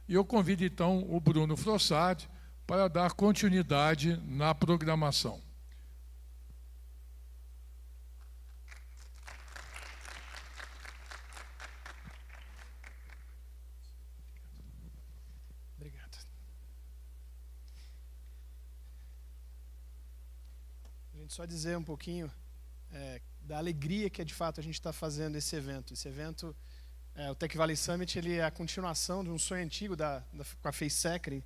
E eu convido, então, o Bruno Frossard para dar continuidade na programação. Obrigado. A gente só dizer um pouquinho da alegria que é, de fato, a gente está fazendo esse evento. Esse evento, o Tech Valley Summit, ele é a continuação de um sonho antigo com a FaceSecre,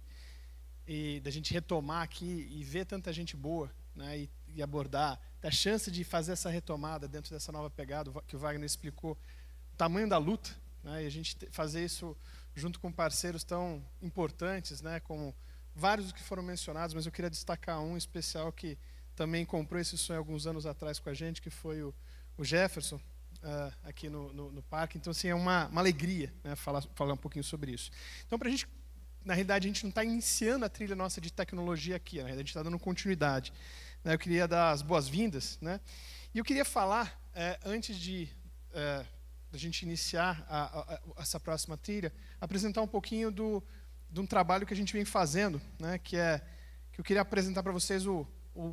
e da gente retomar aqui e ver tanta gente boa, né, e abordar, da chance de fazer essa retomada dentro dessa nova pegada, que o Wagner explicou, o tamanho da luta, né, e a gente fazer isso junto com parceiros tão importantes, né, como vários que foram mencionados, mas eu queria destacar um especial que também comprou esse sonho alguns anos atrás com a gente, que foi o Jefferson, aqui no parque. Então, assim, é uma alegria, né, falar um pouquinho sobre isso. Então, para a gente, na realidade, a gente não está iniciando a trilha nossa de tecnologia aqui, na realidade, a gente está dando continuidade, né. Eu queria dar as boas-vindas, né, e eu queria falar, antes da gente iniciar essa próxima trilha, apresentar um pouquinho de um trabalho que a gente vem fazendo, né, que eu queria apresentar para vocês o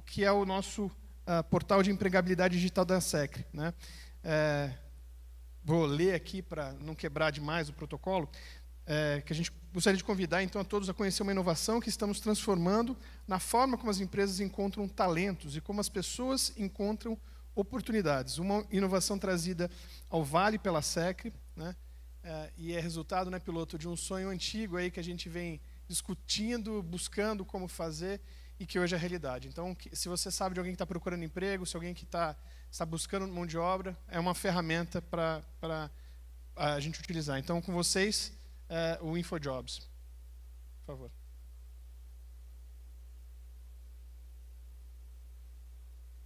que é o nosso portal de empregabilidade digital da SECRE, né. Vou ler aqui para não quebrar demais o protocolo, que a gente gostaria de convidar então a todos a conhecer uma inovação que estamos transformando na forma como as empresas encontram talentos e como as pessoas encontram oportunidades. Uma inovação trazida ao Vale pela SECRE, né, e é resultado, né, piloto, de um sonho antigo aí que a gente vem discutindo, buscando como fazer, e que hoje é realidade. Então, se você sabe de alguém que está procurando emprego, se alguém que está buscando mão de obra, é uma ferramenta para a gente utilizar. Então, com vocês, o InfoJobs. Por favor.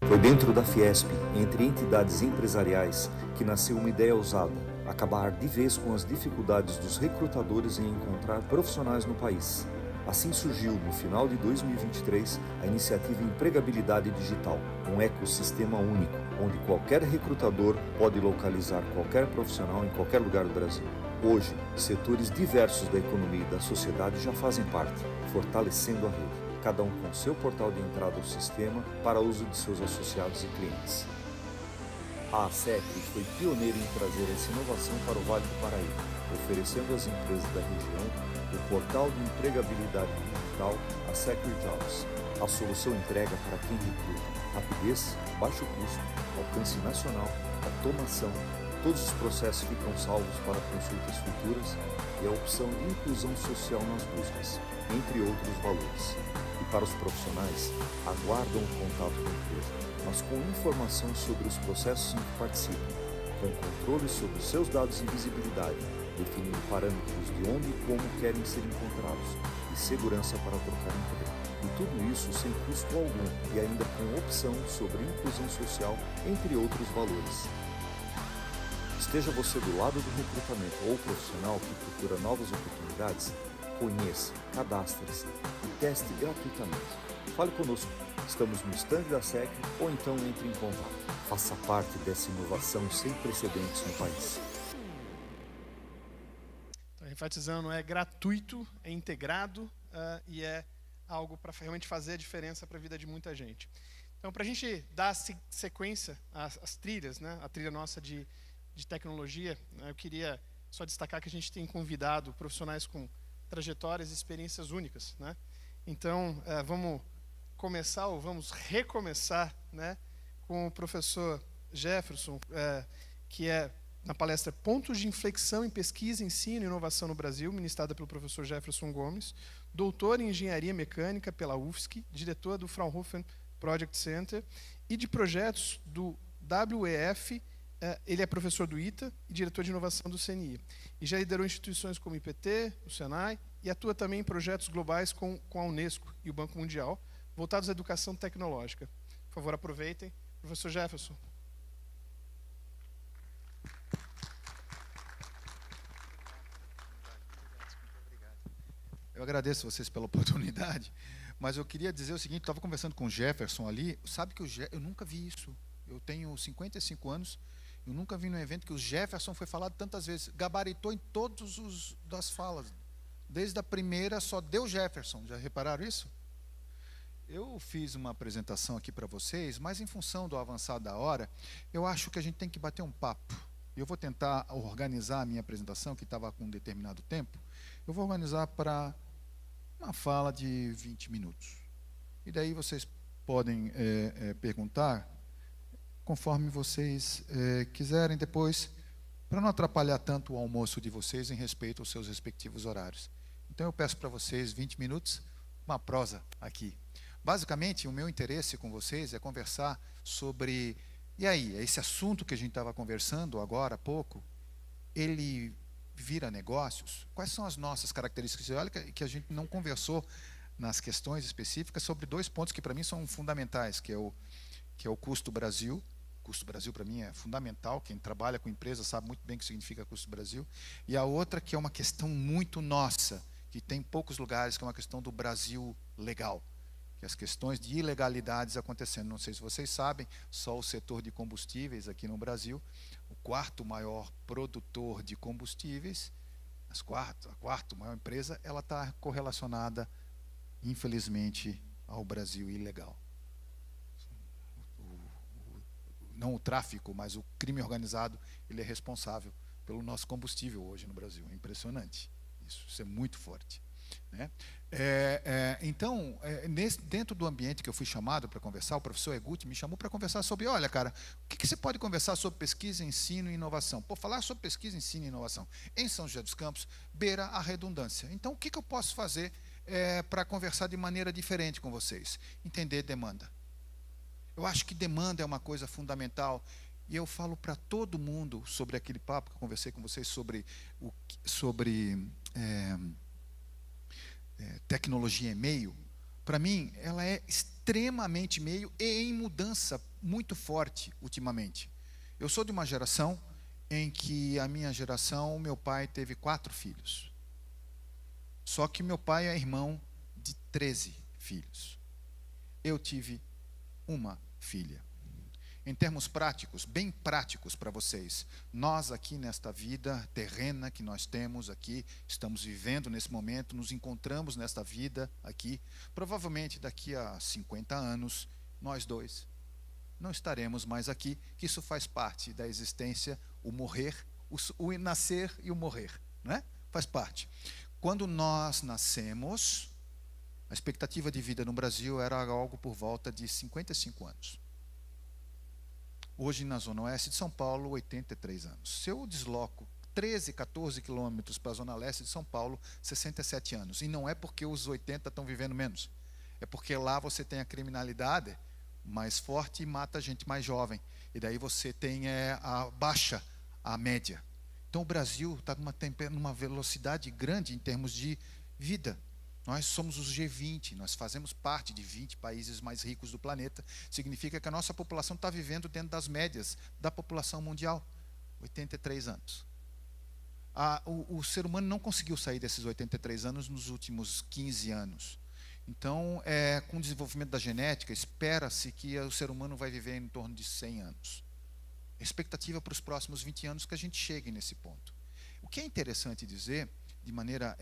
Foi dentro da Fiesp, entre entidades empresariais, que nasceu uma ideia ousada: acabar de vez com as dificuldades dos recrutadores em encontrar profissionais no país. Assim surgiu, no final de 2023, a iniciativa Empregabilidade Digital, um ecossistema único, onde qualquer recrutador pode localizar qualquer profissional em qualquer lugar do Brasil. Hoje, setores diversos da economia e da sociedade já fazem parte, fortalecendo a rede, cada um com seu portal de entrada ao sistema para uso de seus associados e clientes. A ASECRE foi pioneira em trazer essa inovação para o Vale do Paraíba, oferecendo às empresas da região o portal de empregabilidade digital ASECRE Jobs. A solução entrega para quem recruta rapidez, baixo custo, alcance nacional, automação, todos os processos ficam salvos para consultas futuras e a opção de inclusão social nas buscas, entre outros valores. E para os profissionais, aguardam o contato com a empresa, mas com informação sobre os processos em que participam, com controle sobre os seus dados e visibilidade, definindo parâmetros de onde e como querem ser encontrados e segurança para trocar emprego. E tudo isso sem custo algum e ainda com opção sobre inclusão social, entre outros valores. Esteja você do lado do recrutamento ou profissional que procura novas oportunidades, conheça, cadastre-se e teste gratuitamente. Fale conosco, estamos no stand da SECRE ou então entre em contato. Faça parte dessa inovação sem precedentes no país. Enfatizando, é gratuito, é integrado e é algo para realmente fazer a diferença para a vida de muita gente. Então, para a gente dar sequência às trilhas, né, a trilha nossa de tecnologia, eu queria só destacar que a gente tem convidado profissionais com trajetórias e experiências únicas, né? Então, vamos começar ou vamos recomeçar, né, com o professor Jefferson, que é na palestra Pontos de Inflexão em Pesquisa, Ensino e Inovação no Brasil, ministrada pelo professor Jefferson Gomes, doutor em Engenharia Mecânica pela UFSC, diretor do Fraunhofer Project Center e de projetos do WEF. Ele é professor do ITA e diretor de inovação do CNI. E já liderou instituições como o IPT, o Senai, e atua também em projetos globais com a Unesco e o Banco Mundial, voltados à educação tecnológica. Por favor, aproveitem. Professor Jefferson. Eu agradeço vocês pela oportunidade, mas eu queria dizer o seguinte: estava conversando com o Jefferson ali, sabe que eu nunca vi isso. Eu tenho 55 anos, eu nunca vi num evento que o Jefferson foi falado tantas vezes, gabaritou em todos das falas. Desde a primeira só deu Jefferson. Já repararam isso? Eu fiz uma apresentação aqui para vocês, mas em função do avançar da hora, eu acho que a gente tem que bater um papo. Eu vou tentar organizar a minha apresentação, que estava com um determinado tempo. Eu vou organizar para uma fala de 20 minutos. E daí vocês podem perguntar, conforme vocês quiserem depois, para não atrapalhar tanto o almoço de vocês em respeito aos seus respectivos horários. Então eu peço para vocês 20 minutos, uma prosa aqui. Basicamente, o meu interesse com vocês é conversar sobre, e aí, esse assunto que a gente estava conversando agora há pouco, ele vira negócios? Quais são as nossas características? Olha que a gente não conversou nas questões específicas sobre 2 pontos que para mim são fundamentais, que é o custo Brasil. Custo Brasil para mim é fundamental, quem trabalha com empresa sabe muito bem o que significa custo Brasil. E a outra que é uma questão muito nossa, que tem poucos lugares, que é uma questão do Brasil legal. Que as questões de ilegalidades acontecendo. Não sei se vocês sabem, só o setor de combustíveis aqui no Brasil, o 4º maior produtor de combustíveis, a 4ª maior empresa, ela está correlacionada, infelizmente, ao Brasil ilegal. Não o tráfico, mas o crime organizado, ele é responsável pelo nosso combustível hoje no Brasil. É impressionante. Isso é muito forte. Né? Então, dentro do ambiente que eu fui chamado para conversar, o professor Eguti me chamou para conversar sobre, olha, cara, o que você pode conversar sobre pesquisa, ensino e inovação? Pô, falar sobre pesquisa, ensino e inovação em São José dos Campos beira a redundância. Então, o que eu posso fazer para conversar de maneira diferente com vocês? Entender demanda. Eu acho que demanda é uma coisa fundamental. E eu falo para todo mundo sobre aquele papo que eu conversei com vocês sobre tecnologia e-mail. Para mim, ela é extremamente e-mail e em mudança muito forte ultimamente. Eu sou de uma geração em que a minha geração, meu pai teve 4 filhos. Só que meu pai é irmão de 13 filhos. Eu tive uma filha. Em termos práticos, bem práticos para vocês, nós aqui nesta vida terrena que nós temos aqui, estamos vivendo nesse momento, nos encontramos nesta vida aqui, provavelmente daqui a 50 anos, nós dois não estaremos mais aqui, que isso faz parte da existência, o morrer, o nascer e o morrer, não é? Faz parte. Quando nós nascemos, a expectativa de vida no Brasil era algo por volta de 55 anos. Hoje, na Zona Oeste de São Paulo, 83 anos. Se eu desloco 13, 14 quilômetros para a Zona Leste de São Paulo, 67 anos. E não é porque os 80 estão vivendo menos. É porque lá você tem a criminalidade mais forte e mata gente mais jovem. E daí você tem baixa a média. Então, o Brasil está numa velocidade grande em termos de vida. Nós somos os G20, nós fazemos parte de 20 países mais ricos do planeta. Significa que a nossa população está vivendo dentro das médias da população mundial. 83 anos. O ser humano não conseguiu sair desses 83 anos nos últimos 15 anos. Então, com o desenvolvimento da genética, espera-se que o ser humano vai viver em torno de 100 anos. A expectativa para os próximos 20 anos que a gente chegue nesse ponto. O que é interessante dizer, de maneira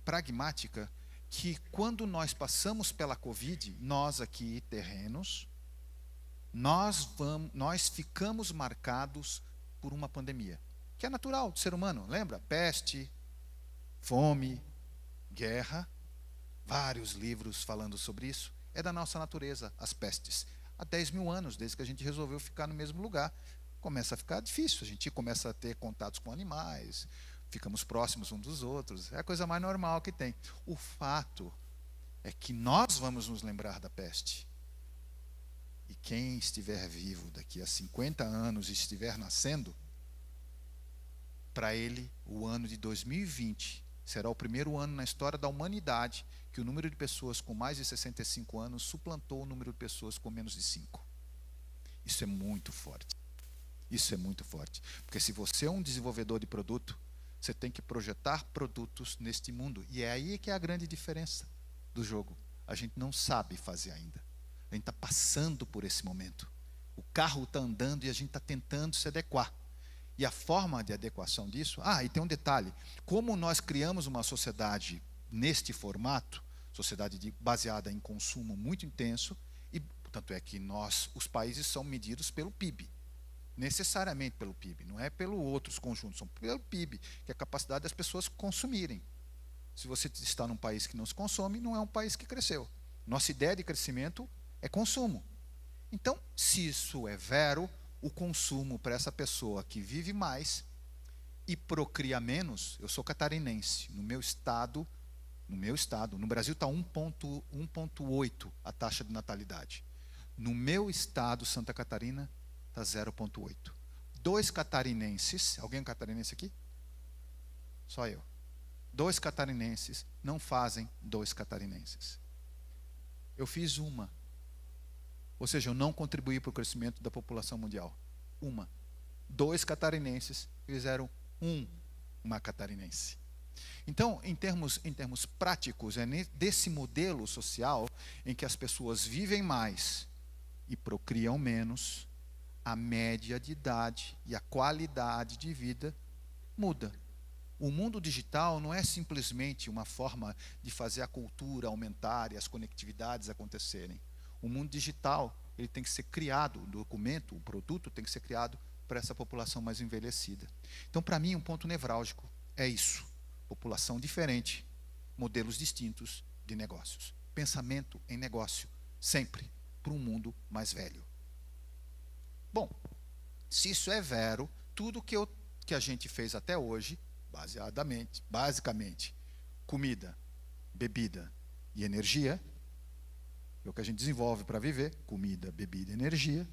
pragmática, que quando nós passamos pela Covid, nós aqui, terrenos, nós ficamos marcados por uma pandemia, que é natural do ser humano, lembra? Peste, fome, guerra, vários livros falando sobre isso, é da nossa natureza, as pestes. Há 10 mil anos, desde que a gente resolveu ficar no mesmo lugar, começa a ficar difícil, a gente começa a ter contatos com animais, ficamos próximos uns dos outros, é a coisa mais normal que tem. O fato é que nós vamos nos lembrar da peste. E quem estiver vivo daqui a 50 anos e estiver nascendo, para ele, o ano de 2020 será o primeiro ano na história da humanidade que o número de pessoas com mais de 65 anos suplantou o número de pessoas com menos de 5. Isso é muito forte. Isso é muito forte. Porque se você é um desenvolvedor de produto, você tem que projetar produtos neste mundo. E é aí que é a grande diferença do jogo. A gente não sabe fazer ainda. A gente está passando por esse momento. O carro está andando e a gente está tentando se adequar. E a forma de adequação disso... e tem um detalhe. Como nós criamos uma sociedade neste formato, sociedade baseada em consumo muito intenso, e tanto é que os países são medidos pelo PIB. Necessariamente pelo PIB, não é pelo outros conjuntos, são pelo PIB, que é a capacidade das pessoas consumirem. Se você está num país que não se consome, não é um país que cresceu. Nossa ideia de crescimento é consumo. Então, se isso é vero, o consumo para essa pessoa que vive mais e procria menos, eu sou catarinense, no meu estado, no Brasil está 1,8 a taxa de natalidade. No meu estado, Santa Catarina, está 0,8. 2 catarinenses, alguém é catarinense aqui? Só eu. 2 catarinenses não fazem 2 catarinenses. Eu fiz uma. Ou seja, eu não contribuí para o crescimento da população mundial. 2 catarinenses fizeram uma catarinense. Então, em termos práticos, é desse modelo social em que as pessoas vivem mais e procriam menos, a média de idade e a qualidade de vida muda. O mundo digital não é simplesmente uma forma de fazer a cultura aumentar e as conectividades acontecerem. O mundo digital, ele tem que ser criado, o documento, o produto tem que ser criado para essa população mais envelhecida. Então, para mim, um ponto nevrálgico é isso. População diferente, modelos distintos de negócios. Pensamento em negócio, sempre, para um mundo mais velho. Bom, se isso é vero, tudo que a gente fez até hoje, basicamente, comida, bebida e energia, é o que a gente desenvolve para viver, comida, bebida e energia.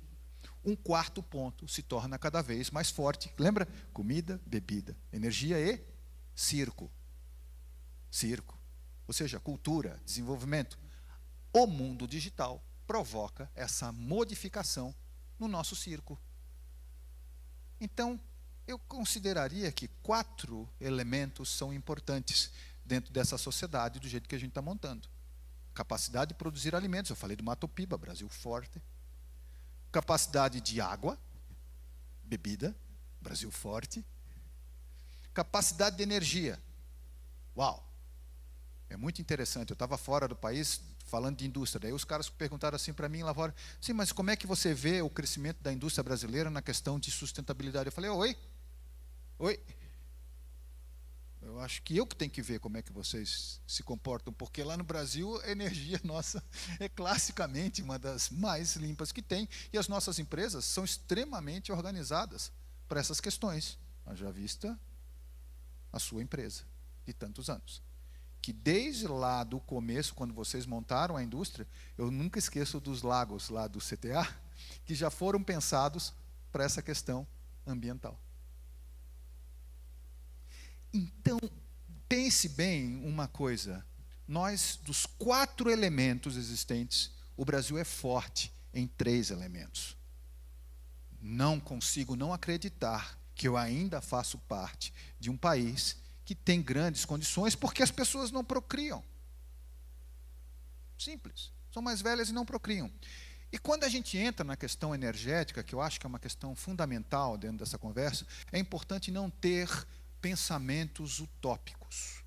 Um quarto ponto se torna cada vez mais forte. Lembra? Comida, bebida, energia e circo. Circo. Ou seja, cultura, desenvolvimento. O mundo digital provoca essa modificação no nosso circo. Então, eu consideraria que 4 elementos são importantes dentro dessa sociedade, do jeito que a gente está montando. Capacidade de produzir alimentos, eu falei do Mato Piba, Brasil forte. Capacidade de água, bebida, Brasil forte. Capacidade de energia. Uau! É muito interessante, eu estava fora do país falando de indústria, daí os caras perguntaram assim para mim lá fora, sim, mas como é que você vê o crescimento da indústria brasileira na questão de sustentabilidade? Eu falei, oi? Eu acho que eu que tenho que ver como é que vocês se comportam, porque lá no Brasil a energia nossa é classicamente uma das mais limpas que tem, e as nossas empresas são extremamente organizadas para essas questões. Haja vista a sua empresa de tantos anos. Que desde lá do começo, quando vocês montaram a indústria, eu nunca esqueço dos lagos lá do CTA, que já foram pensados para essa questão ambiental. Então, pense bem uma coisa, nós, dos 4 elementos existentes, o Brasil é forte em 3 elementos. Não consigo não acreditar que eu ainda faço parte de um país que tem grandes condições, porque as pessoas não procriam. Simples, são mais velhas e não procriam. E quando a gente entra na questão energética, que eu acho que é uma questão fundamental dentro dessa conversa, é importante não ter pensamentos utópicos.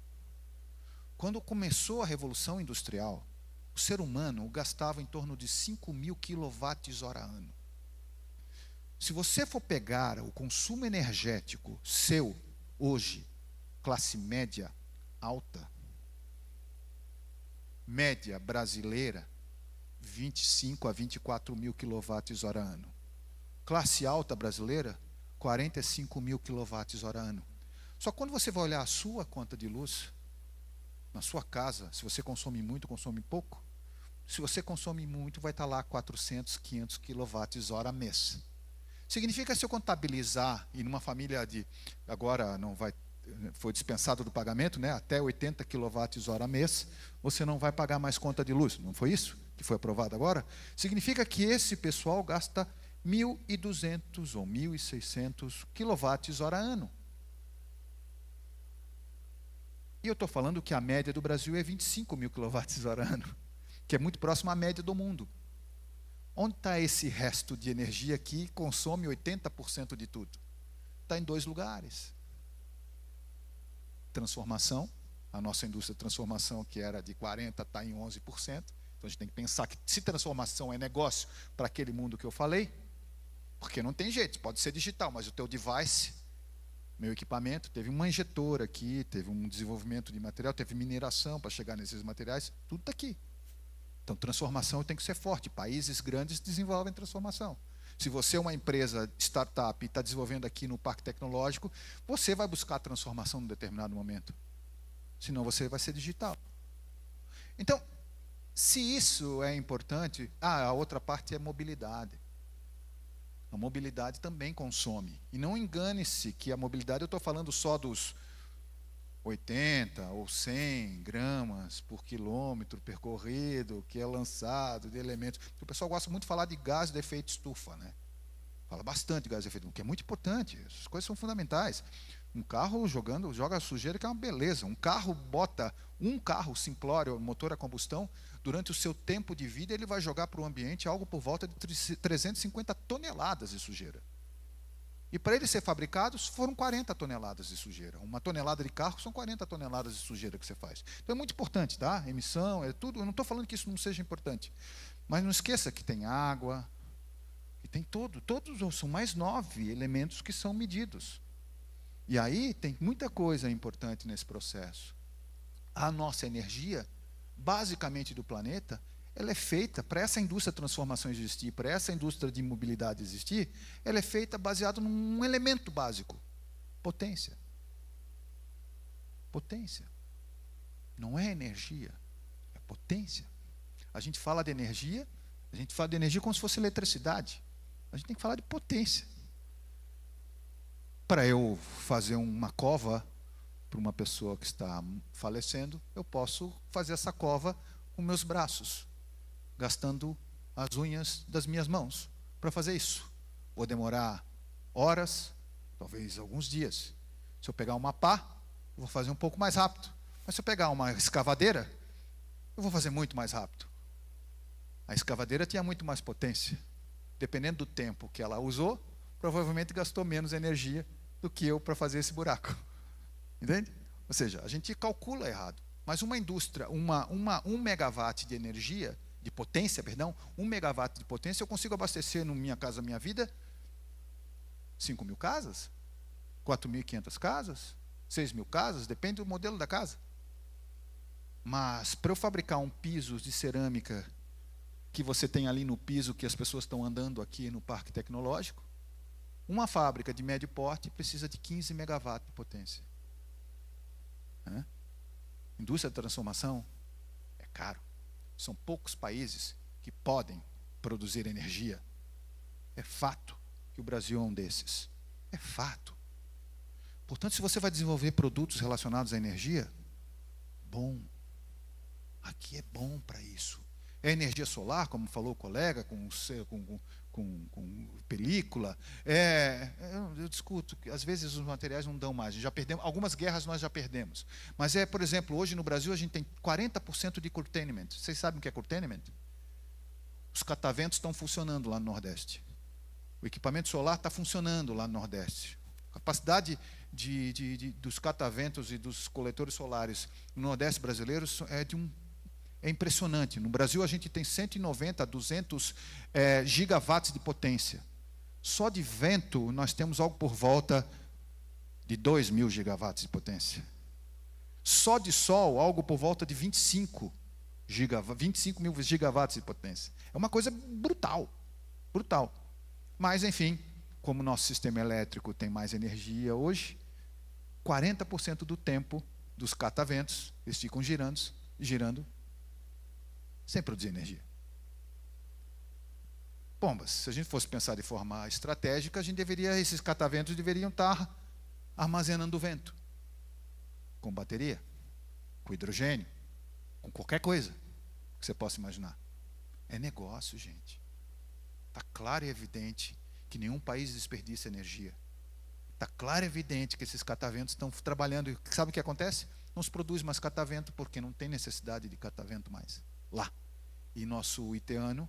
Quando começou a Revolução Industrial, o ser humano gastava em torno de 5.000 kWh ano. Se você for pegar o consumo energético seu, hoje, classe média alta, média brasileira, 25 a 24.000 kWh ano. Classe alta brasileira, 45.000 kWh ano. Só quando você vai olhar a sua conta de luz, na sua casa, se você consome muito, consome pouco, se você consome muito, vai estar lá 400, 500 kWh mês. Significa, se eu contabilizar, e numa família de, agora não vai, foi dispensado do pagamento, né, até 80 kWh mês, você não vai pagar mais conta de luz. Não foi isso que foi aprovado agora? Significa que esse pessoal gasta 1.200 ou 1.600 kWh ano. E eu estou falando que a média do Brasil é 25.000 kWh ano, que é muito próximo à média do mundo. Onde está esse resto de energia que consome 80% de tudo? está em 2 lugares. Transformação, a nossa indústria de transformação, que era de 40%, está em 11%. Então a gente tem que pensar que se transformação é negócio para aquele mundo que eu falei, porque não tem jeito, pode ser digital, mas o teu device, meu equipamento, teve uma injetora aqui, teve um desenvolvimento de material, teve mineração para chegar nesses materiais, tudo está aqui. Então transformação tem que ser forte, países grandes desenvolvem transformação. Se você é uma empresa startup e está desenvolvendo aqui no parque tecnológico, você vai buscar transformação em um determinado momento. Senão você vai ser digital. Então, se isso é importante, a outra parte é mobilidade. A mobilidade também consome. E não engane-se que a mobilidade, eu estou falando só dos 80 ou 100 gramas por quilômetro percorrido, que é lançado, de elementos. O pessoal gosta muito de falar de gás de efeito estufa, né? Fala bastante de gás de efeito estufa, que é muito importante. Essas coisas são fundamentais. Um carro joga sujeira, que é uma beleza. Um carro simplório, motor a combustão, durante o seu tempo de vida, ele vai jogar para o ambiente algo por volta de 350 toneladas de sujeira. E para ele ser fabricado, foram 40 toneladas de sujeira. 1 tonelada de carro são 40 toneladas de sujeira que você faz. Então é muito importante, tá? Emissão, é tudo. Eu não estou falando que isso não seja importante. Mas não esqueça que tem água, que tem todos são mais 9 elementos que são medidos. E aí tem muita coisa importante nesse processo. A nossa energia, basicamente do planeta, ela é feita, para essa indústria de transformação existir, para essa indústria de mobilidade existir, ela é feita baseada num elemento básico: potência. Potência. Não é energia, é potência. A gente fala de energia como se fosse eletricidade. A gente tem que falar de potência. Para eu fazer uma cova para uma pessoa que está falecendo, eu posso fazer essa cova com meus braços, gastando as unhas das minhas mãos para fazer isso. Vou demorar horas, talvez alguns dias. Se eu pegar uma pá, eu vou fazer um pouco mais rápido. Mas se eu pegar uma escavadeira, eu vou fazer muito mais rápido. A escavadeira tinha muito mais potência. Dependendo do tempo que ela usou, provavelmente gastou menos energia do que eu para fazer esse buraco. Entende? Ou seja, a gente calcula errado. Mas uma indústria, 1 megawatt de energia, de potência, 1 megawatt de potência, eu consigo abastecer no Minha Casa Minha Vida 5.000 casas, 4.500 casas, 6.000 casas, depende do modelo da casa. Mas para eu fabricar um piso de cerâmica que você tem ali no piso que as pessoas estão andando aqui no Parque Tecnológico, uma fábrica de médio porte precisa de 15 megawatts de potência. Indústria de transformação é caro. São poucos países que podem produzir energia. É fato que o Brasil é um desses. É fato. Portanto, se você vai desenvolver produtos relacionados à energia, bom. Aqui é bom para isso. É energia solar, como falou o colega, com película. Eu discuto que às vezes os materiais não dão mais. Já perdemos, algumas guerras nós já perdemos. Mas por exemplo, hoje no Brasil a gente tem 40% de curtailment. Vocês sabem o que é curtailment? Os cataventos estão funcionando lá no Nordeste. O equipamento solar está funcionando lá no Nordeste. A capacidade dos cataventos e dos coletores solares no Nordeste brasileiro é impressionante. No Brasil, a gente tem 190 a 200 gigawatts de potência. Só de vento, nós temos algo por volta de 2.000 gigawatts de potência. Só de sol, algo por volta de 25 mil gigawatts de potência. É uma coisa brutal. Brutal. Mas, enfim, como o nosso sistema elétrico tem mais energia hoje, 40% do tempo dos cataventos, eles ficam girando, sem produzir energia. Bom, mas se a gente fosse pensar de forma estratégica, esses cataventos deveriam estar armazenando vento. Com bateria, com hidrogênio, com qualquer coisa que você possa imaginar. É negócio, gente. Está claro e evidente que nenhum país desperdiça energia. Está claro e evidente que esses cataventos estão trabalhando. E sabe o que acontece? Não se produz mais catavento porque não tem necessidade de catavento mais lá. E nosso iteano,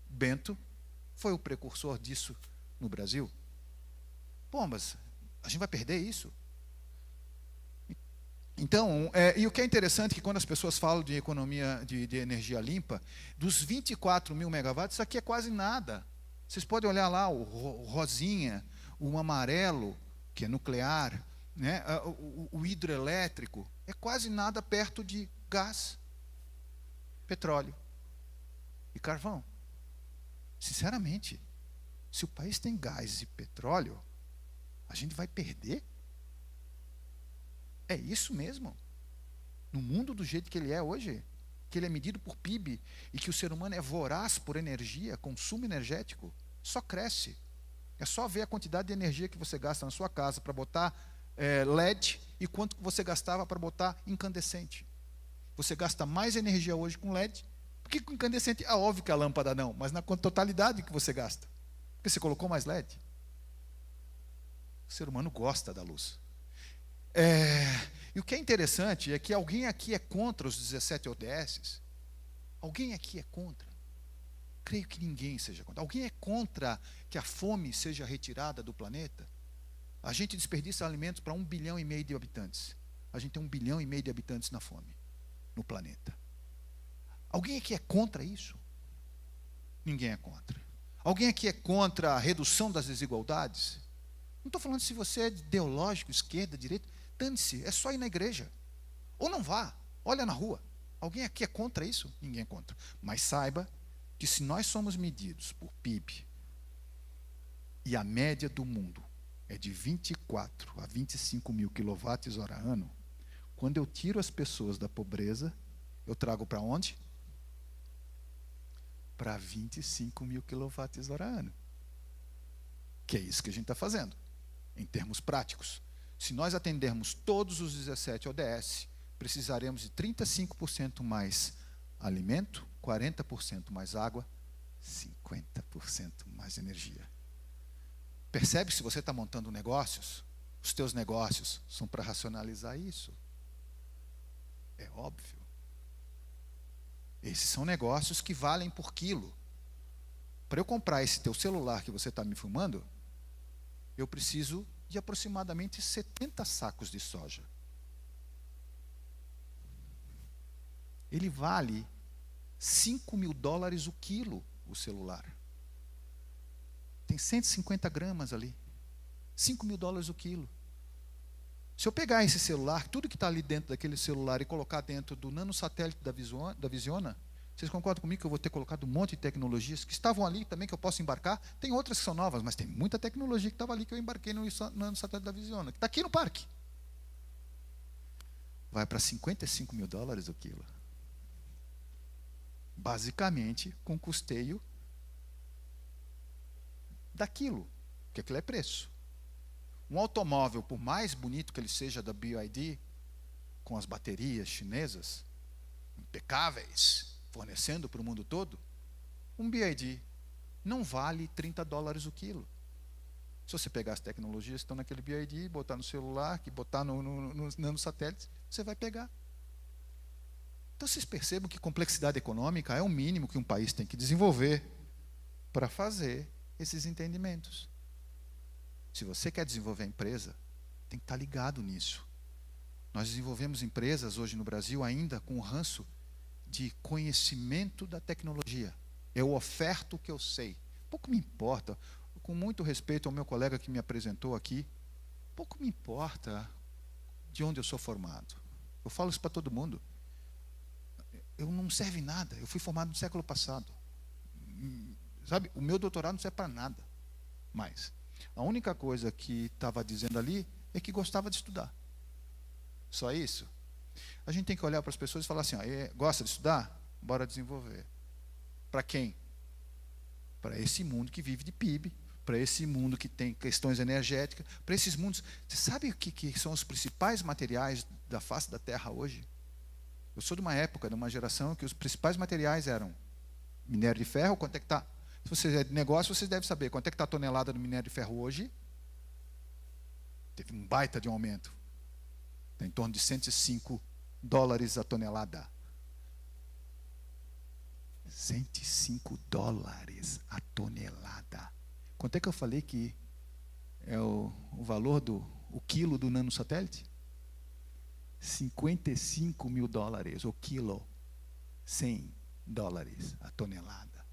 Bento, foi o precursor disso no Brasil. Pô, mas a gente vai perder isso? Então, e o que é interessante é que quando as pessoas falam de economia de energia limpa, dos 24 mil megawatts, isso aqui é quase nada. Vocês podem olhar lá o rosinha, o amarelo, que é nuclear, né? o hidroelétrico, é quase nada perto de gás, petróleo e carvão. Sinceramente, se o país tem gás e petróleo, a gente vai perder? É isso mesmo? No mundo do jeito que ele é hoje, que ele é medido por PIB e que o ser humano é voraz por energia, consumo energético, só cresce. É só ver a quantidade de energia que você gasta na sua casa para botar LED e quanto que você gastava para botar incandescente. Você gasta mais energia hoje com LED, porque com incandescente, é óbvio que a lâmpada não, mas na totalidade que você gasta. Porque você colocou mais LED. O ser humano gosta da luz. E o que é interessante é que alguém aqui é contra os 17 ODS? Alguém aqui é contra? Creio que ninguém seja contra. Alguém é contra que a fome seja retirada do planeta? A gente desperdiça alimentos para 1,5 bilhão de habitantes. A gente tem 1,5 bilhão de habitantes na fome no planeta. Alguém aqui é contra isso? Ninguém é contra. Alguém aqui é contra a redução das desigualdades? Não estou falando se você é ideológico, esquerda, direita. Dane-se, é só ir na igreja. Ou não vá, olha na rua. Alguém aqui é contra isso? Ninguém é contra. Mas saiba que se nós somos medidos por PIB, e a média do mundo é de 24 a 25 mil kWh ano, quando eu tiro as pessoas da pobreza, eu trago para onde? Para 25 mil kWh ano. Que é isso que a gente está fazendo, em termos práticos. Se nós atendermos todos os 17 ODS, precisaremos de 35% mais alimento, 40% mais água, 50% mais energia. Percebe, se você está montando negócios, os teus negócios são para racionalizar isso. É óbvio. Esses são negócios que valem por quilo. Para eu comprar esse teu celular que você está me filmando, eu preciso de aproximadamente 70 sacos de soja. Ele vale $5.000 o quilo, o celular. Tem 150 gramas ali. $5.000 o quilo. Se eu pegar esse celular, tudo que está ali dentro daquele celular e colocar dentro do nanosatélite da Visiona, vocês concordam comigo que eu vou ter colocado um monte de tecnologias que estavam ali também, que eu posso embarcar? Tem outras que são novas, mas tem muita tecnologia que estava ali que eu embarquei no satélite da Visiona, que está aqui no parque. Vai para $55.000 o quilo. Basicamente, com custeio daquilo, porque aquilo é preço. Um automóvel, por mais bonito que ele seja da BYD, com as baterias chinesas, impecáveis, fornecendo para o mundo todo, um BYD não vale $30 o quilo. Se você pegar as tecnologias que estão naquele BYD, botar no celular, que botar nos nanosatélites, você vai pegar. Então vocês percebam que complexidade econômica é o mínimo que um país tem que desenvolver para fazer esses entendimentos. Se você quer desenvolver a empresa, tem que estar ligado nisso. Nós desenvolvemos empresas hoje no Brasil ainda com o ranço de conhecimento da tecnologia. Eu oferto o que eu sei. Pouco me importa, com muito respeito ao meu colega que me apresentou aqui, pouco me importa de onde eu sou formado. Eu falo isso para todo mundo. Eu não serve nada. Eu fui formado no século passado. Sabe, o meu doutorado não serve para nada mais. A única coisa que estava dizendo ali é que gostava de estudar. Só isso. A gente tem que olhar para as pessoas e falar assim, gosta de estudar? Bora desenvolver. Para quem? Para esse mundo que vive de PIB, para esse mundo que tem questões energéticas, para esses mundos. Você sabe o que são os principais materiais da face da Terra hoje? Eu sou de uma época, de uma geração, que os principais materiais eram minério de ferro. Quanto é que está? Se você é de negócio, você deve saber quanto é que está a tonelada do minério de ferro hoje. Teve um baita de um aumento. Está em torno de $105 a tonelada. $105 a tonelada. Quanto é que eu falei que é o valor do quilo do nanosatélite? $55 mil o quilo, $100 a tonelada.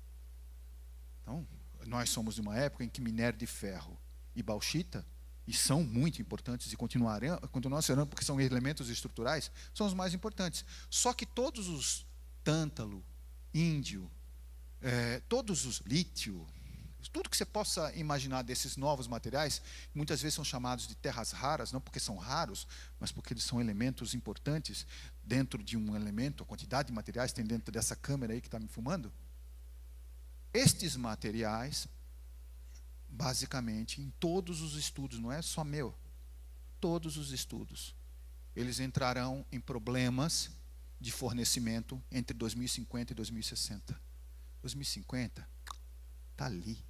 Então, nós somos de uma época em que minério de ferro e bauxita, e são muito importantes e continuam sendo, porque são elementos estruturais, são os mais importantes. Só que todos os tântalo, índio, todos os lítio, tudo que você possa imaginar desses novos materiais, muitas vezes são chamados de terras raras, não porque são raros, mas porque eles são elementos importantes dentro de um elemento, a quantidade de materiais que tem dentro dessa câmera aí que está me filmando. Estes materiais, basicamente, em todos os estudos, não é só meu, todos os estudos, eles entrarão em problemas de fornecimento entre 2050 e 2060. 2050 está ali.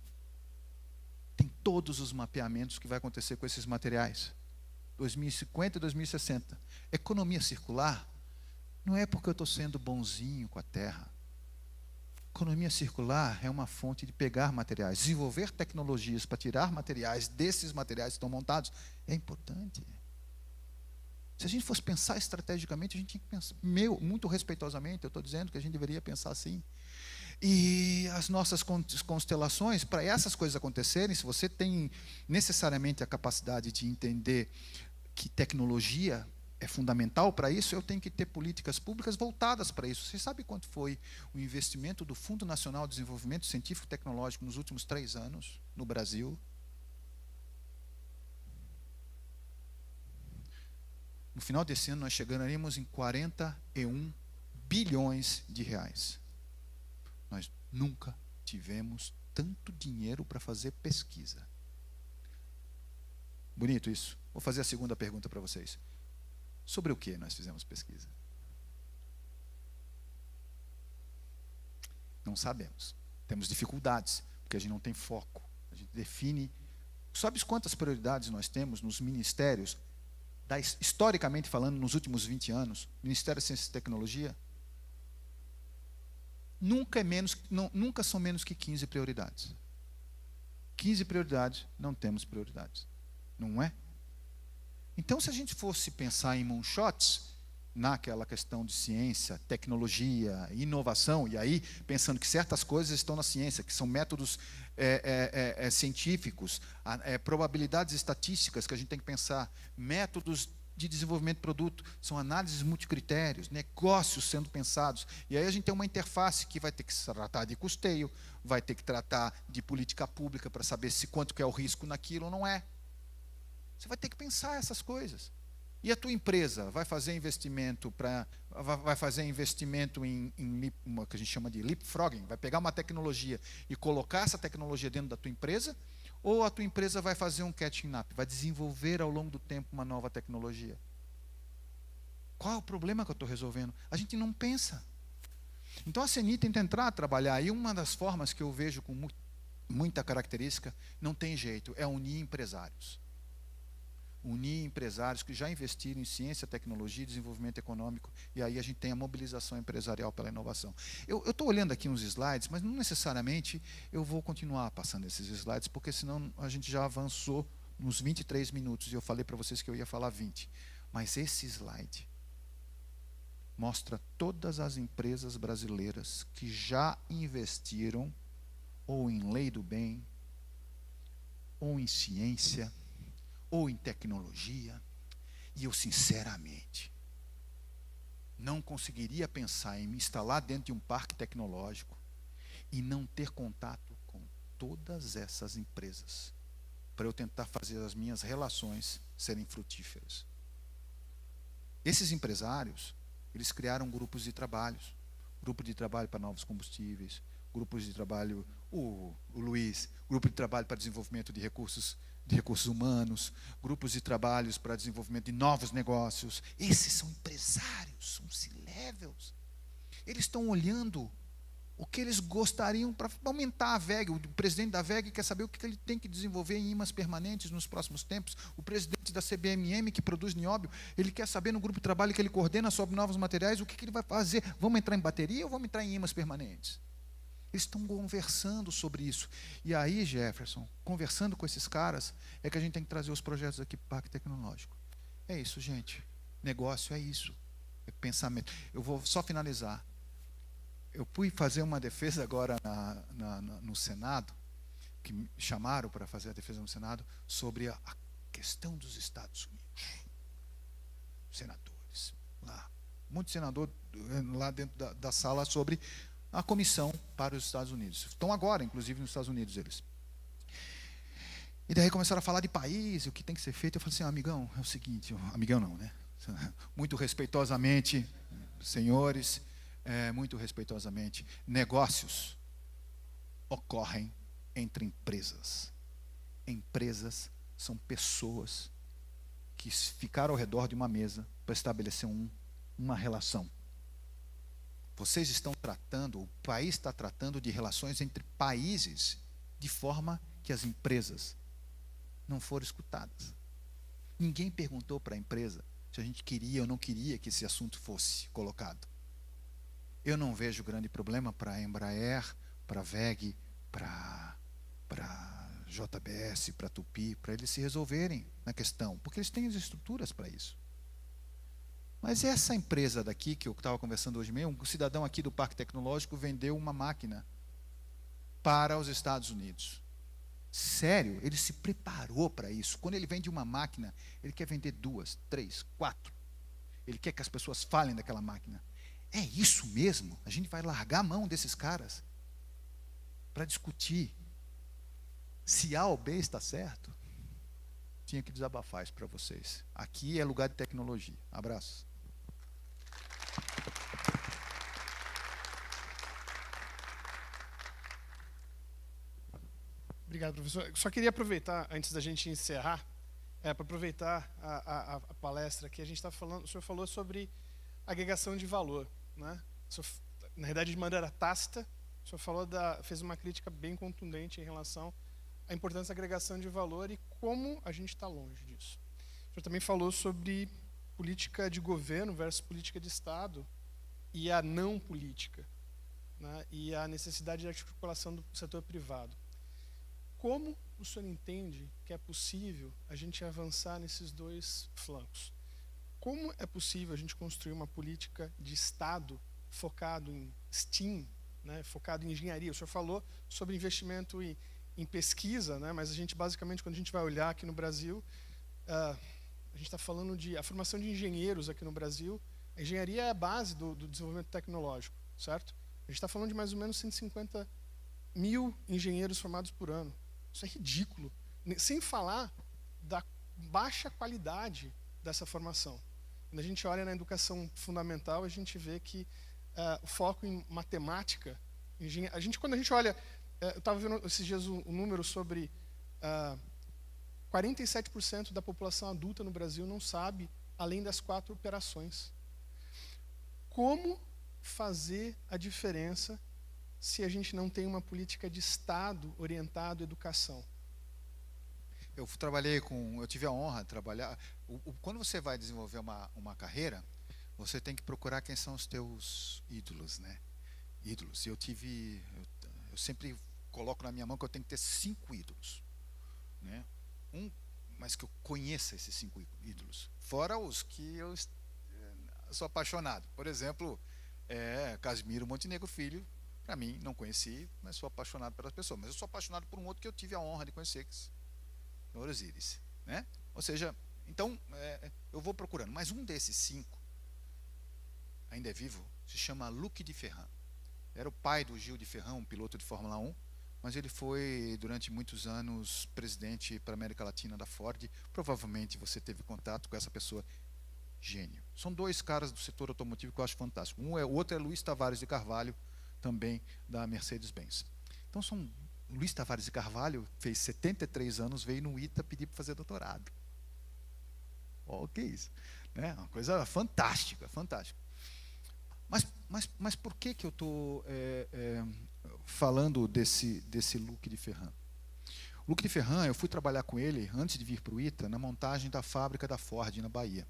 Tem todos os mapeamentos que vai acontecer com esses materiais. 2050 e 2060. Economia circular não é porque eu estou sendo bonzinho com a terra. Economia circular é uma fonte de pegar materiais, desenvolver tecnologias para tirar materiais desses materiais que estão montados. É importante. Se a gente fosse pensar estrategicamente, a gente tinha que pensar, muito respeitosamente, eu estou dizendo que a gente deveria pensar assim. E as nossas constelações, para essas coisas acontecerem, se você tem necessariamente a capacidade de entender que tecnologia é fundamental para isso, eu tenho que ter políticas públicas voltadas para isso. Você sabe quanto foi o investimento do Fundo Nacional de Desenvolvimento Científico e Tecnológico nos últimos 3 anos no Brasil? No final desse ano, nós chegaremos em 41 bilhões de reais. Nós nunca tivemos tanto dinheiro para fazer pesquisa. Bonito isso. Vou fazer a segunda pergunta para vocês. Sobre o que nós fizemos pesquisa? Não sabemos. Temos dificuldades, porque a gente não tem foco. A gente define... Sabe quantas prioridades nós temos nos ministérios, historicamente falando, nos últimos 20 anos? Ministério da Ciência e Tecnologia? Nunca são menos que 15 prioridades. 15 prioridades, não temos prioridades. Não é? Então, se a gente fosse pensar em moonshots, naquela questão de ciência, tecnologia, inovação, e aí pensando que certas coisas estão na ciência, que são métodos científicos, probabilidades estatísticas que a gente tem que pensar, métodos de desenvolvimento de produto, são análises multicritérios, negócios sendo pensados, e aí a gente tem uma interface que vai ter que se tratar de custeio, vai ter que tratar de política pública para saber se quanto que é o risco naquilo ou não é. Você vai ter que pensar essas coisas. E a tua empresa vai fazer investimento em uma que a gente chama de leapfrogging, vai pegar uma tecnologia e colocar essa tecnologia dentro da tua empresa, ou a tua empresa vai fazer um catching up, vai desenvolver ao longo do tempo uma nova tecnologia? Qual é o problema que eu estou resolvendo? A gente não pensa. Então a CNI tenta entrar a trabalhar, e uma das formas que eu vejo com muita característica, não tem jeito, é unir empresários. Unir empresários que já investiram em ciência, tecnologia e desenvolvimento econômico, e aí a gente tem a mobilização empresarial pela inovação. Eu estou olhando aqui uns slides, mas não necessariamente eu vou continuar passando esses slides, porque senão a gente já avançou nos 23 minutos, e eu falei para vocês que eu ia falar 20. Mas esse slide mostra todas as empresas brasileiras que já investiram ou em lei do bem, ou em ciência, ou em tecnologia, e eu sinceramente não conseguiria pensar em me instalar dentro de um parque tecnológico e não ter contato com todas essas empresas para eu tentar fazer as minhas relações serem frutíferas. Esses empresários, eles criaram grupos de trabalhos, grupo de trabalho para novos combustíveis, grupos de trabalho, o Luiz, grupo de trabalho para desenvolvimento de recursos humanos, grupos de trabalhos para desenvolvimento de novos negócios. Esses são empresários, são C-levels. Eles estão olhando o que eles gostariam para aumentar a VEG. O presidente da VEG quer saber o que ele tem que desenvolver em ímãs permanentes nos próximos tempos. O presidente da CBMM, que produz nióbio, ele quer saber no grupo de trabalho que ele coordena sobre novos materiais, o que ele vai fazer. Vamos entrar em bateria ou vamos entrar em ímãs permanentes? Eles estão conversando sobre isso. E aí, Jefferson, conversando com esses caras, é que a gente tem que trazer os projetos aqui para o Parque Tecnológico. É isso, gente. Negócio é isso. É pensamento. Eu vou só finalizar. Eu fui fazer uma defesa agora no Senado, que me chamaram para fazer a defesa no Senado, sobre a questão dos Estados Unidos. Senadores lá. Muito senador lá dentro da sala sobre a comissão para os Estados Unidos. Estão agora, inclusive, nos Estados Unidos, eles. E daí começaram a falar de país, o que tem que ser feito. Eu falei assim, amigão, é o seguinte, amigão não, né? Muito respeitosamente, senhores, muito respeitosamente, negócios ocorrem entre empresas. Empresas são pessoas que ficaram ao redor de uma mesa para estabelecer uma relação. Vocês estão tratando, o país está tratando de relações entre países, de forma que as empresas não foram escutadas. Ninguém perguntou para a empresa se a gente queria ou não queria que esse assunto fosse colocado. Eu não vejo grande problema para a Embraer, para a VEG, para JBS, para a Tupi, para eles se resolverem na questão, porque eles têm as estruturas para isso. Mas essa empresa daqui, que eu estava conversando hoje mesmo, um cidadão aqui do Parque Tecnológico vendeu uma máquina para os Estados Unidos. Sério, ele se preparou para isso. Quando ele vende uma máquina, ele quer vender 2, 3, 4. Ele quer que as pessoas falem daquela máquina. É isso mesmo? A gente vai largar a mão desses caras para discutir se A ou B está certo? Tinha que desabafar isso para vocês. Aqui é lugar de tecnologia. Abraço. Obrigado, professor. Só queria aproveitar, antes da gente encerrar, para aproveitar a palestra que a gente está falando. O senhor falou sobre agregação de valor, né? Na verdade, de maneira tácita, o senhor falou fez uma crítica bem contundente em relação à importância da agregação de valor e como a gente está longe disso. O senhor também falou sobre política de governo versus política de Estado e a não política, né? E a necessidade de articulação do setor privado. Como o senhor entende que é possível a gente avançar nesses dois flancos? Como é possível a gente construir uma política de Estado focado em STEAM, né, focado em engenharia? O senhor falou sobre investimento em pesquisa, né, mas a gente basicamente, quando a gente vai olhar aqui no Brasil, a gente está falando de a formação de engenheiros aqui no Brasil. A engenharia é a base do desenvolvimento tecnológico, certo? A gente está falando de mais ou menos 150 mil engenheiros formados por ano. Isso é ridículo. Sem falar da baixa qualidade dessa formação. Quando a gente olha na educação fundamental, a gente vê que o foco em matemática, quando a gente olha, eu estava vendo esses dias um número sobre 47% da população adulta no Brasil não sabe além das 4 operações. Como fazer a diferença se a gente não tem uma política de Estado orientada à educação? Eu tive a honra de trabalhar. Quando você vai desenvolver uma carreira, você tem que procurar quem são os teus ídolos, né? Ídolos. E eu sempre coloco na minha mão que eu tenho que ter 5 ídolos, né? Mas que eu conheça esses 5 ídolos. Fora os que eu sou apaixonado. Por exemplo, Casimiro Montenegro Filho. Para mim, não conheci, mas sou apaixonado pelas pessoas. Mas eu sou apaixonado por um outro que eu tive a honra de conhecer, que é o Osíris, né? Ou seja, então, eu vou procurando. Mas um desses 5, ainda é vivo, se chama Luc de Ferran. Era o pai do Gil de Ferran, um piloto de Fórmula 1, mas ele foi, durante muitos anos, presidente para a América Latina da Ford. Provavelmente você teve contato com essa pessoa. Gênio. São 2 caras do setor automotivo que eu acho fantástico. O outro é Luiz Tavares de Carvalho, também da Mercedes-Benz. Então, Luiz Tavares de Carvalho fez 73 anos, veio no ITA pedir para fazer doutorado. O que é isso? Né? Uma coisa fantástica, fantástica. Mas por que eu estou falando desse Luc de Ferran? O Luc de Ferran, eu fui trabalhar com ele, antes de vir para o ITA, na montagem da fábrica da Ford, na Bahia.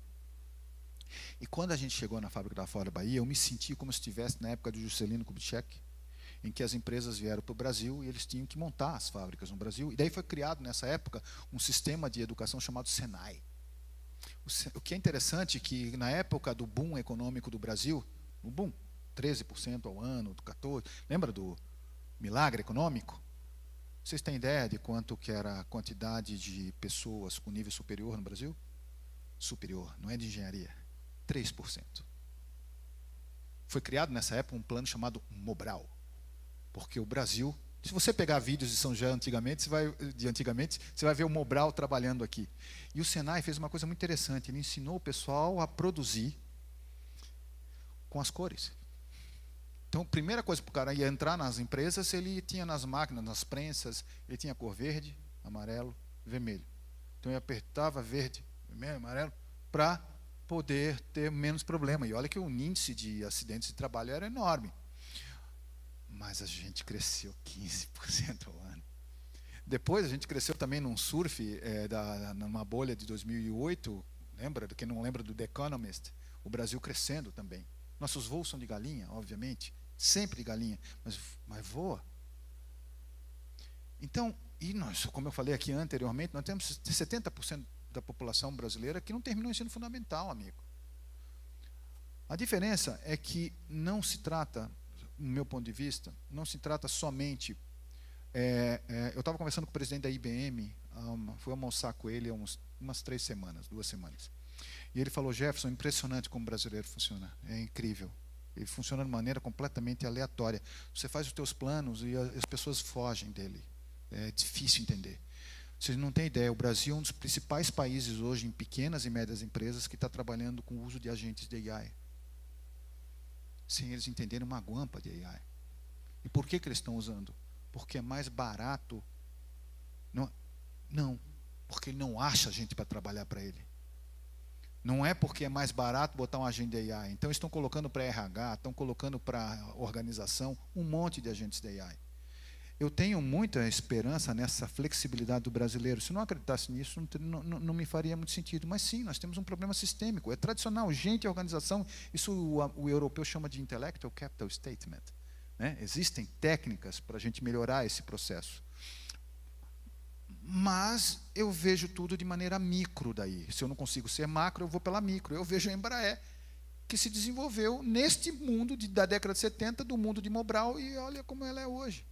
E quando a gente chegou na fábrica da Ford, na Bahia, eu me senti como se estivesse na época de Juscelino Kubitschek em que as empresas vieram para o Brasil e eles tinham que montar as fábricas no Brasil. E daí foi criado, nessa época, um sistema de educação chamado Senai. O que é interessante é que, na época do boom econômico do Brasil, o boom, 13% ao ano, 14%, lembra do milagre econômico? Vocês têm ideia de quanto que era a quantidade de pessoas com nível superior no Brasil? Superior, não é de engenharia, 3%. Foi criado nessa época um plano chamado Mobral, porque o Brasil, se você pegar vídeos de São José antigamente, você vai ver o Mobral trabalhando aqui. E o Senai fez uma coisa muito interessante, ele ensinou o pessoal a produzir com as cores. Então, a primeira coisa para o cara ia entrar nas empresas, ele tinha nas máquinas, nas prensas, ele tinha cor verde, amarelo, vermelho. Então, ele apertava verde, vermelho, amarelo, para poder ter menos problema. E olha que o índice de acidentes de trabalho era enorme. Mas a gente cresceu 15% ao ano. Depois, a gente cresceu também num surf, numa bolha de 2008, lembra? Quem não lembra do The Economist? O Brasil crescendo também. Nossos voos são de galinha, obviamente, sempre de galinha, mas voa. Então, e nós, como eu falei aqui anteriormente, nós temos 70% da população brasileira que não terminou o ensino fundamental, amigo. A diferença é que não se trata, no meu ponto de vista, não se trata somente... eu estava conversando com o presidente da IBM, fui almoçar com ele há umas 2 semanas. E ele falou: Jefferson, impressionante como o brasileiro funciona, é incrível. Ele funciona de maneira completamente aleatória. Você faz os teus planos e as pessoas fogem dele. É difícil entender. Vocês não têm ideia, o Brasil é um dos principais países hoje em pequenas e médias empresas que está trabalhando com o uso de agentes de AI. Sem eles entenderem uma guampa de AI. E por que eles estão usando? Porque é mais barato. Não, porque ele não acha gente para trabalhar para ele. Não é porque é mais barato botar um agente de AI. Então, estão colocando para RH, estão colocando para organização um monte de agentes de AI. Eu tenho muita esperança nessa flexibilidade do brasileiro. Se não acreditasse nisso, não me faria muito sentido. Mas sim, nós temos um problema sistêmico. É tradicional, gente e organização. Isso o europeu chama de Intellectual Capital Statement. Né? Existem técnicas para a gente melhorar esse processo. Mas eu vejo tudo de maneira micro daí. Se eu não consigo ser macro, eu vou pela micro. Eu vejo a Embraer, que se desenvolveu neste mundo da década de 70, do mundo de Mobral, e olha como ela é hoje.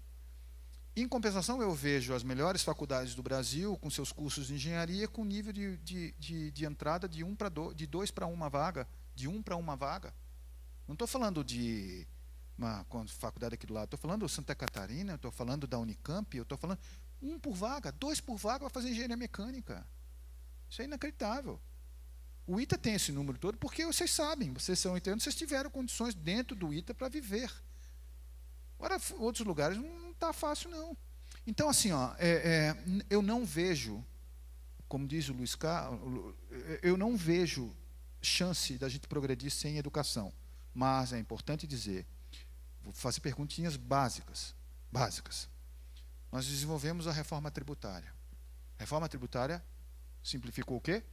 Em compensação, eu vejo as melhores faculdades do Brasil, com seus cursos de engenharia, com nível de entrada de 2 para 1 vaga, de 1 para 1 vaga. Não estou falando de uma faculdade aqui do lado, estou falando Santa Catarina, estou falando da Unicamp, eu estou falando 1 por vaga, 2 por vaga para fazer engenharia mecânica. Isso é inacreditável. O ITA tem esse número todo porque vocês sabem, vocês são italianos, vocês tiveram condições dentro do ITA para viver. Agora, outros lugares não está fácil, não. Então, assim, eu não vejo, como diz o Luiz Carlos, eu não vejo chance da gente progredir sem educação. Mas é importante dizer, vou fazer perguntinhas básicas. Nós desenvolvemos a reforma tributária. A reforma tributária simplificou o quê?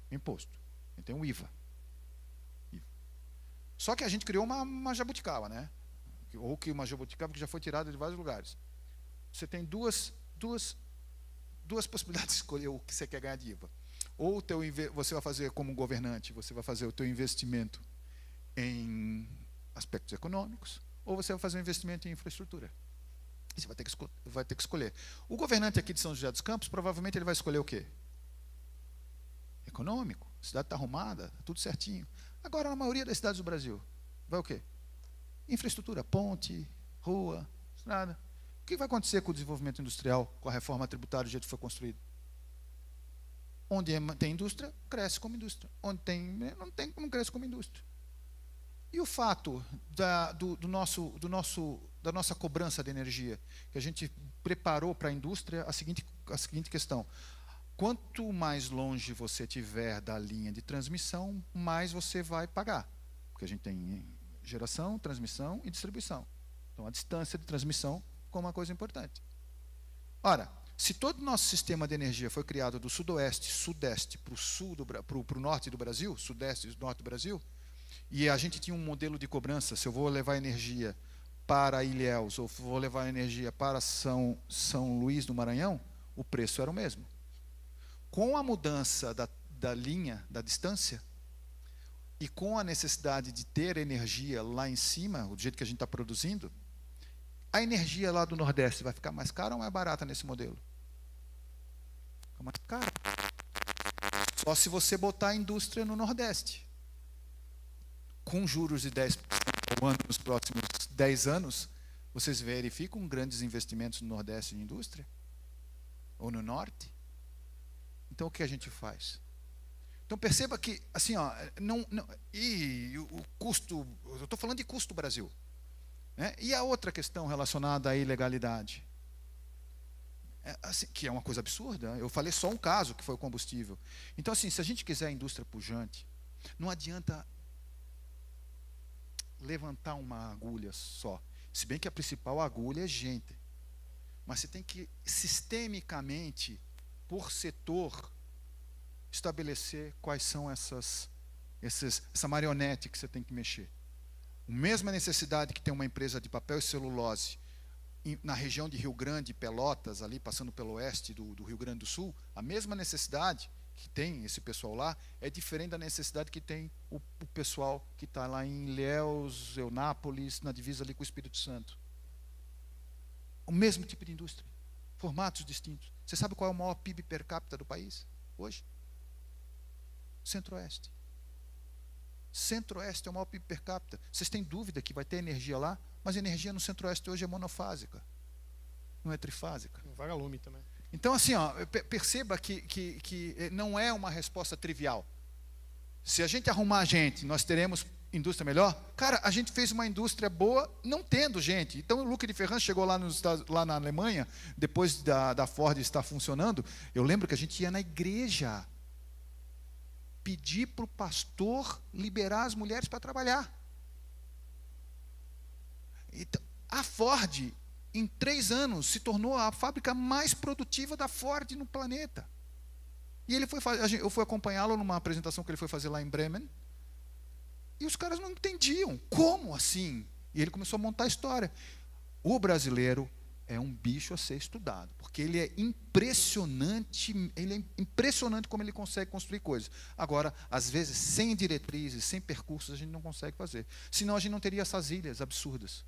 Imposto. Então, o IVA. Só que a gente criou uma jabuticaba, né? Ou que uma jabuticaba que já foi tirada de vários lugares. Você tem duas possibilidades de escolher o que você quer ganhar de IVA. Ou você vai fazer como governante, você vai fazer o teu investimento em aspectos econômicos, ou você vai fazer um investimento em infraestrutura. Você vai ter que escolher. O governante aqui de São José dos Campos, provavelmente ele vai escolher o quê? Econômico. A cidade está arrumada, está tudo certinho. Agora, na maioria das cidades do Brasil, vai o quê? Infraestrutura, ponte, rua, estrada. O que vai acontecer com o desenvolvimento industrial, com a reforma tributária do jeito que foi construído? Onde tem indústria, cresce como indústria. Onde não cresce como indústria. E o fato da nossa cobrança de energia, que a gente preparou para a indústria a seguinte questão: quanto mais longe você tiver da linha de transmissão, mais você vai pagar. Porque a gente tem geração, transmissão e distribuição. Então, a distância de transmissão como uma coisa importante. Ora, se todo o nosso sistema de energia foi criado do sudoeste, sudeste para o norte do Brasil, sudeste e norte do Brasil, e a gente tinha um modelo de cobrança, se eu vou levar energia para Ilhéus, ou vou levar energia para São Luís do Maranhão, o preço era o mesmo. Com a mudança da linha, da distância, e com a necessidade de ter energia lá em cima, do jeito que a gente está produzindo, a energia lá do Nordeste vai ficar mais cara ou mais barata nesse modelo? Fica mais cara. Só se você botar a indústria no Nordeste. Com juros de 10% ao ano nos próximos 10 anos, vocês verificam grandes investimentos no Nordeste em indústria? Ou no Norte? Então, o que a gente faz? Então, perceba que, assim, ó, e o custo, eu estou falando de custo Brasil. Né? E a outra questão relacionada à ilegalidade, assim, que é uma coisa absurda. Eu falei só um caso, que foi o combustível. Então, assim, se a gente quiser a indústria pujante, não adianta levantar uma agulha só. Se bem que a principal agulha é gente. Mas você tem que, sistemicamente, por setor, estabelecer quais são essa marionete que você tem que mexer. A mesma necessidade que tem uma empresa de papel e celulose na região de Rio Grande, Pelotas, ali passando pelo oeste do Rio Grande do Sul, a mesma necessidade que tem esse pessoal lá é diferente da necessidade que tem o pessoal que está lá em Ilhéus, Eunápolis, na divisa ali com o Espírito Santo. O mesmo tipo de indústria, formatos distintos. Você sabe qual é o maior PIB per capita do país hoje? Centro-Oeste. Centro-Oeste é o maior PIB per capita. Vocês têm dúvida que vai ter energia lá? Mas a energia no Centro-Oeste hoje é monofásica, não é trifásica. Um vagalume também. Então, assim, ó, perceba que não é uma resposta trivial. Se a gente arrumar gente, nós teremos indústria melhor? Cara, a gente fez uma indústria boa não tendo gente. Então, o Luca de Ferrand chegou lá na Alemanha, depois da Ford estar funcionando. Eu lembro que a gente ia na igreja pedir para o pastor liberar as mulheres para trabalhar. Então, a Ford, em 3 anos, se tornou a fábrica mais produtiva da Ford no planeta. E eu fui acompanhá-lo numa apresentação que ele foi fazer lá em Bremen, e os caras não entendiam. Como assim? E ele começou a montar a história. O brasileiro é um bicho a ser estudado, porque ele é impressionante como ele consegue construir coisas. Agora, às vezes, sem diretrizes, sem percursos, a gente não consegue fazer. Senão a gente não teria essas ilhas absurdas.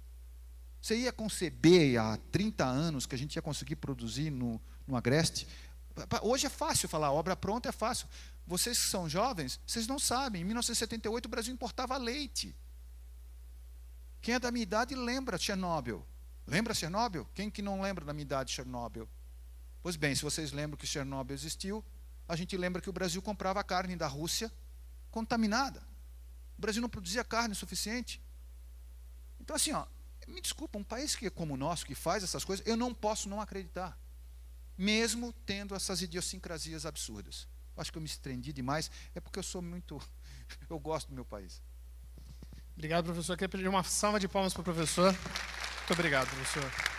Você ia conceber há 30 anos que a gente ia conseguir produzir no Agreste? Hoje é fácil falar, obra pronta é fácil. Vocês que são jovens, vocês não sabem, em 1978 o Brasil importava leite. Quem é da minha idade lembra Chernobyl. Lembra Chernobyl? Quem que não lembra da minha idade de Chernobyl? Pois bem, se vocês lembram que Chernobyl existiu, a gente lembra que o Brasil comprava carne da Rússia contaminada. O Brasil não produzia carne suficiente. Então, assim, ó, me desculpa, um país que é como o nosso, que faz essas coisas, eu não posso não acreditar. Mesmo tendo essas idiosincrasias absurdas. Acho que eu me estendi demais, é porque eu gosto do meu país. Obrigado, professor. Eu queria pedir uma salva de palmas para o professor. Muito obrigado, professor.